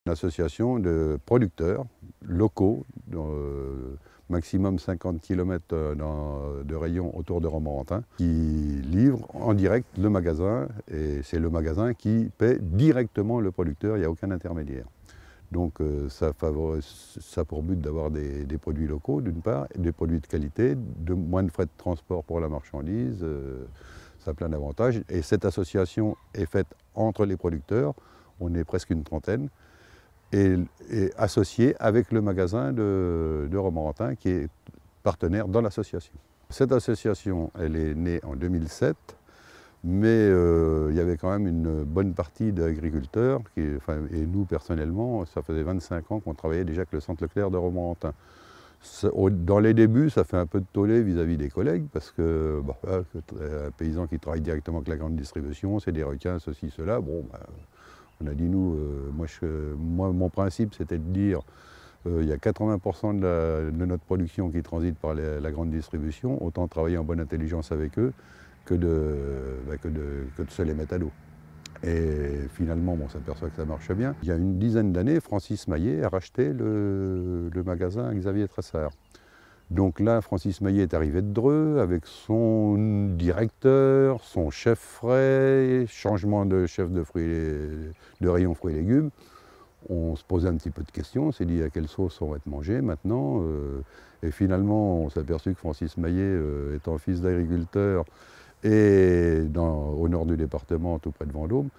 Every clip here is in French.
Une association de producteurs locaux, maximum 50 km de rayon autour de Romorantin, qui livrent en direct le magasin, et c'est le magasin qui paie directement le producteur, il n'y a aucun intermédiaire. Donc ça a pour but d'avoir des produits locaux d'une part, des produits de qualité, moins de frais de transport pour la marchandise, ça a plein d'avantages. Et cette association est faite entre les producteurs, on est presque une trentaine, et associée avec le magasin de Romorantin qui est partenaire dans l'association. Cette association, elle est née en 2007. Mais il y avait quand même une bonne partie d'agriculteurs, et nous personnellement, ça faisait 25 ans qu'on travaillait déjà avec le centre Leclerc de Romorantin. Dans les débuts, ça fait un peu de tollé vis-à-vis des collègues, parce que un paysan qui travaille directement avec la grande distribution, c'est des requins, ceci, cela. Bon, on a dit nous, moi mon principe c'était de dire, il y a 80% de notre production qui transite par la grande distribution, autant travailler en bonne intelligence avec eux, que de se les mettre à dos. Et finalement, on s'aperçoit que ça marche bien. Il y a une dizaine d'années, Francis Maillet a racheté le magasin Xavier Tressard. Donc là, Francis Maillet est arrivé de Dreux avec son directeur, son chef frais, changement de chef de rayon fruits et légumes. On se posait un petit peu de questions, on s'est dit à quelle sauce on va être mangé maintenant. Et finalement, on s'est aperçu que Francis Maillet, étant fils d'agriculteur, et au nord du département, tout près de Vendôme,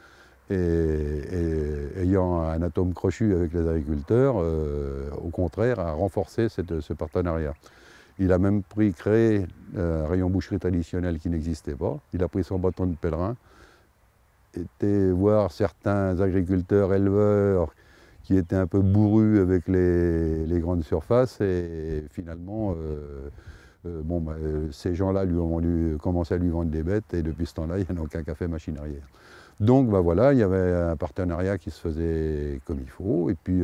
et ayant un atome crochu avec les agriculteurs, au contraire, a renforcé ce partenariat. Il a même créé un rayon boucherie traditionnel qui n'existait pas. Il a pris son bâton de pèlerin, était voir certains agriculteurs, éleveurs, qui étaient un peu bourrus avec les grandes surfaces, et finalement, ces gens-là lui ont commencé à lui vendre des bêtes, et depuis ce temps-là, il n'y en a aucun qui a fait machine arrière. Donc voilà, il y avait un partenariat qui se faisait comme il faut, et puis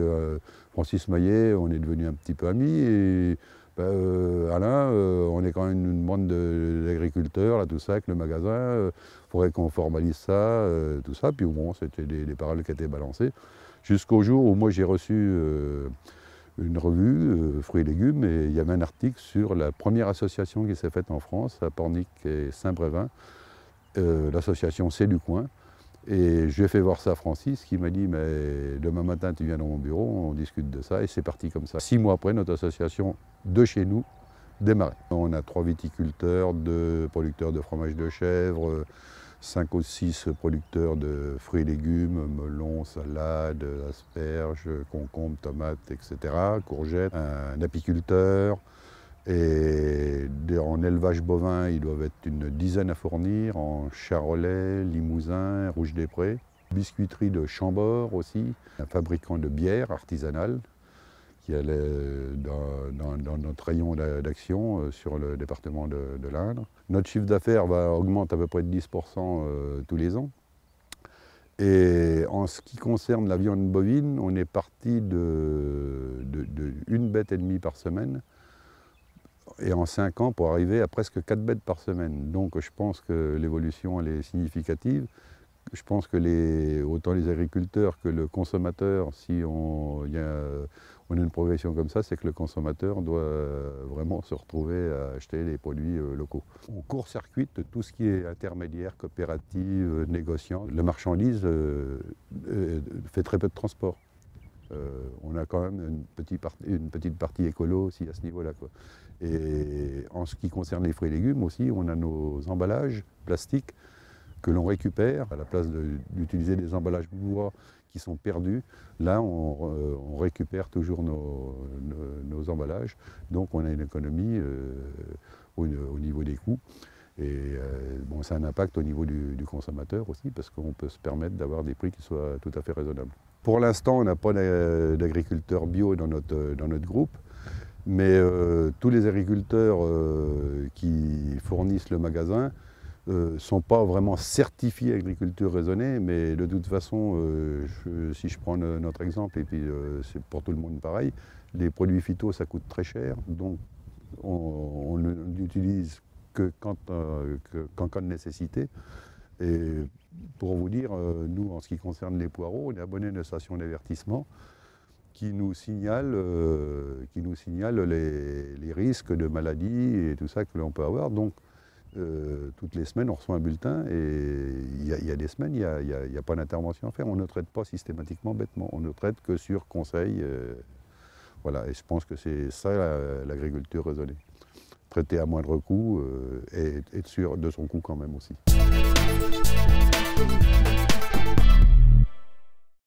Francis Maillet, on est devenus un petit peu amis, et Alain, on est quand même une bande d'agriculteurs, là, tout ça, avec le magasin, il faudrait qu'on formalise ça, tout ça, puis bon, c'était des paroles qui étaient balancées, jusqu'au jour où moi j'ai reçu une revue, Fruits et légumes, et il y avait un article sur la première association qui s'est faite en France, à Pornic et Saint-Brévin, l'association C'est du coin. Et je lui ai fait voir ça à Francis, qui m'a dit, mais demain matin tu viens dans mon bureau, on discute de ça, et c'est parti comme ça. 6 mois après, notre association de chez nous démarrait. On a 3 viticulteurs, 2 producteurs de fromage de chèvre, 5 ou 6 producteurs de fruits et légumes, melons, salades, asperges, concombres, tomates, etc., courgettes, un apiculteur. Et en élevage bovin, ils doivent être une dizaine à fournir, en charolais, limousin, rouge des prés. Biscuiterie de Chambord aussi, un fabricant de bière artisanale qui allait dans notre rayon d'action sur le département de l'Indre. Notre chiffre d'affaires augmente à peu près de 10% tous les ans. Et en ce qui concerne la viande bovine, on est parti d'une bête et demie par semaine, et en 5 ans pour arriver à presque 4 bêtes par semaine. Donc je pense que l'évolution elle est significative. Je pense que autant les agriculteurs que le consommateur, si on a une progression comme ça, c'est que le consommateur doit vraiment se retrouver à acheter des produits locaux. On court-circuite tout ce qui est intermédiaire, coopérative, négociant. La marchandise fait très peu de transport. On a quand même une petite partie écolo aussi à ce niveau-là, quoi. Et en ce qui concerne les fruits et légumes aussi, on a nos emballages plastiques que l'on récupère à la place d'utiliser des emballages bois qui sont perdus. Là, on récupère toujours nos emballages, donc on a une économie au niveau des coûts. Et bon, ça a un impact au niveau du consommateur aussi, parce qu'on peut se permettre d'avoir des prix qui soient tout à fait raisonnables. Pour l'instant, on n'a pas d'agriculteurs bio dans notre groupe, mais tous les agriculteurs qui fournissent le magasin ne sont pas vraiment certifiés agriculture raisonnée, mais de toute façon, si je prends notre exemple, et puis c'est pour tout le monde pareil, les produits phyto, ça coûte très cher, donc on n'utilise qu'en cas de nécessité. Et pour vous dire, nous, en ce qui concerne les poireaux, on est abonné à une station d'avertissement. qui nous signale les risques de maladies et tout ça que l'on peut avoir. Donc, toutes les semaines, on reçoit un bulletin et il y a des semaines, il n'y a pas d'intervention à faire. On ne traite pas systématiquement bêtement, on ne traite que sur conseil. Voilà, et je pense que c'est ça l'agriculture raisonnée. Traiter à moindre coût et être sûr de son coût quand même aussi.